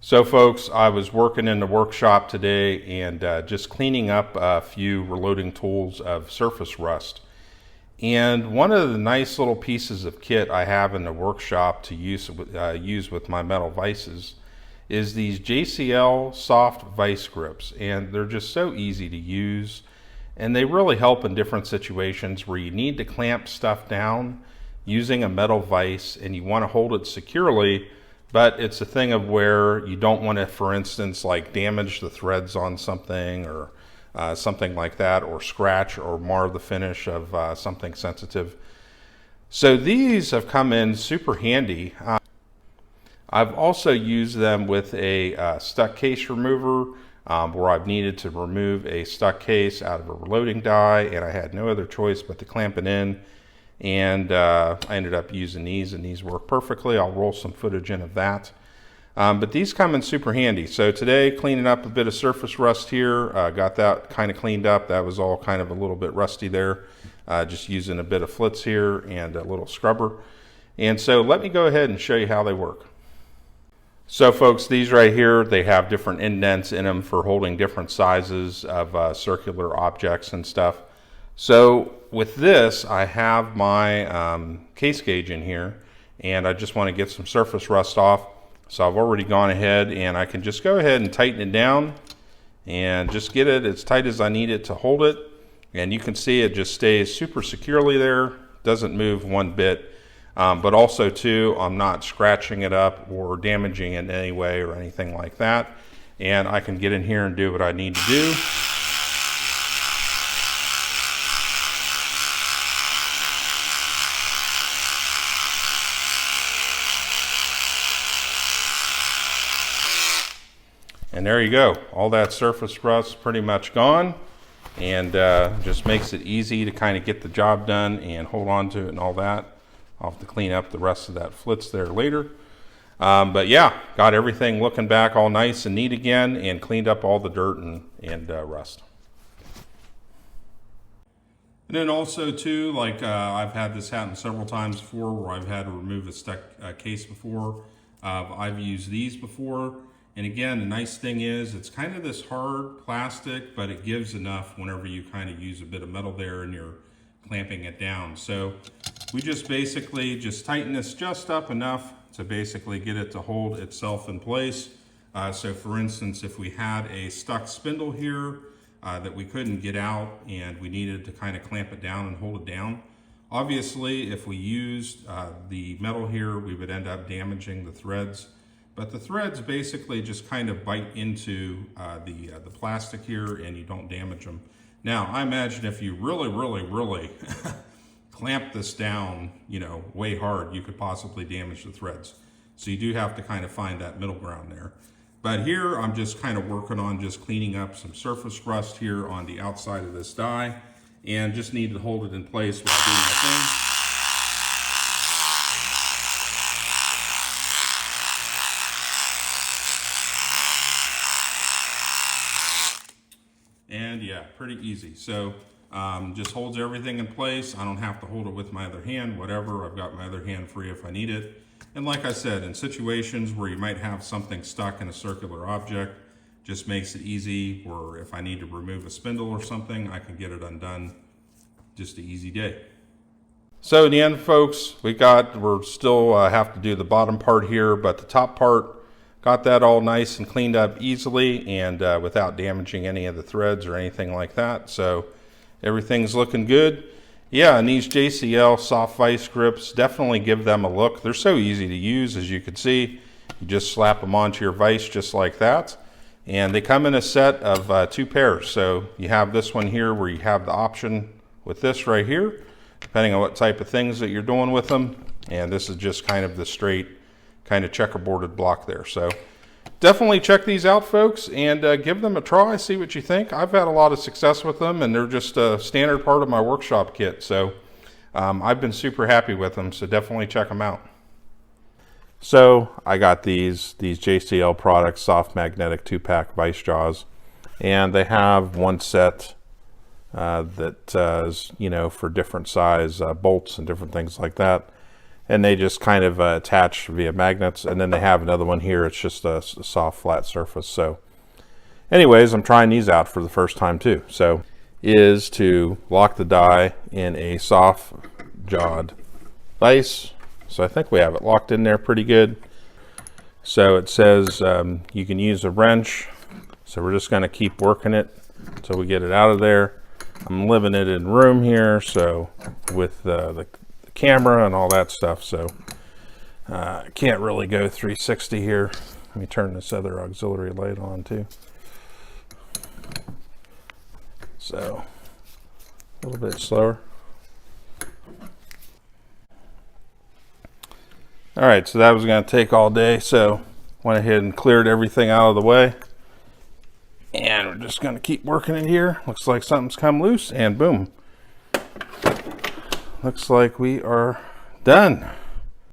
So folks, I was working in the workshop today and just cleaning up a few reloading tools of surface rust. And one of the nice little pieces of kit I have in the workshop to use with my metal vices is these JCL soft vice grips. And they're just so easy to use. And they really help in different situations where you need to clamp stuff down using a metal vise and you want to hold it securely. But it's a thing of where you don't want to, for instance, like damage the threads on something or something like that, or scratch or mar the finish of something sensitive. So these have come in super handy. I've also used them with a stuck case remover where I've needed to remove a stuck case out of a reloading die, and I had no other choice but to clamp it in. And I ended up using these, and these work perfectly. I'll roll some footage in of that. But these come in super handy. So today, cleaning up a bit of surface rust here. Got that kind of cleaned up. That was all kind of a little bit rusty there. Just using a bit of flitz here and a little scrubber. And so let me go ahead and show you how they work. So folks, these right here, they have different indents in them for holding different sizes of circular objects and stuff. So with this, I have my case gauge in here, and I just want to get some surface rust off. So I've already gone ahead and I can just go ahead and tighten it down and just get it as tight as I need it to hold it. And you can see it just stays super securely there, doesn't move one bit. But also too, I'm not scratching it up or damaging it in any way or anything like that. And I can get in here and do what I need to do. And there you go. All that surface rust pretty much gone, and just makes it easy to kind of get the job done and hold on to it and all that. I'll have to clean up the rest of that flitz there later. But yeah, got everything looking back all nice and neat again, and cleaned up all the dirt and rust. And then also too, like I've had this happen several times before where I've had to remove a stuck case before. I've used these before. And again, the nice thing is it's kind of this hard plastic, but it gives enough whenever you kind of use a bit of metal there and you're clamping it down. So we just basically just tighten this just up enough to basically get it to hold itself in place. So for instance, if we had a stuck spindle here that we couldn't get out and we needed to kind of clamp it down and hold it down, obviously if we used the metal here, we would end up damaging the threads. But the threads basically just kind of bite into the plastic here, and you don't damage them. Now, I imagine if you really clamp this down, way hard, you could possibly damage the threads. So you do have to kind of find that middle ground there. But here, I'm just kind of working on just cleaning up some surface rust here on the outside of this die, and just need to hold it in place while doing my thing. And yeah, pretty easy. So just holds everything in place. I don't have to hold it with my other hand, whatever. I've got my other hand free if I need it. And like I said, in situations where you might have something stuck in a circular object, just makes it easy. Or if I need to remove a spindle or something, I can get it undone. Just an easy day. So in the end, folks, we're still have to do the bottom part here, but the top part, got that all nice and cleaned up easily and without damaging any of the threads or anything like that. So everything's looking good. Yeah, and these JCL soft vice grips, definitely give them a look. They're so easy to use, as you can see. You just slap them onto your vise just like that. And they come in a set of 2 pairs. So you have this one here where you have the option with this right here, depending on what type of things that you're doing with them. And this is just kind of the straight kind of checkerboarded block there. So definitely check these out, folks, and give them a try, see what you think. I've had a lot of success with them, and they're just a standard part of my workshop kit. So I've been super happy with them, so definitely check them out. So I got these JCL products, soft magnetic 2-pack vice jaws, and they have one set that is, for different size bolts and different things like that. and they just kind of attach via magnets. And then they have another one here. It's just a soft flat surface. So anyways, I'm trying these out for the first time too. So is to lock the die in a soft jawed vise. So I think we have it locked in there pretty good. So it says you can use a wrench. So we're just going to keep working it until we get it out of there. I'm living it in room here, so with the camera and all that stuff, so I can't really go 360 here. Let me turn this other auxiliary light on too. So a little bit slower. All right, so that was going to take all day, so went ahead and cleared everything out of the way. And we're just going to keep working it here. Looks like something's come loose, and boom. Looks like we are done.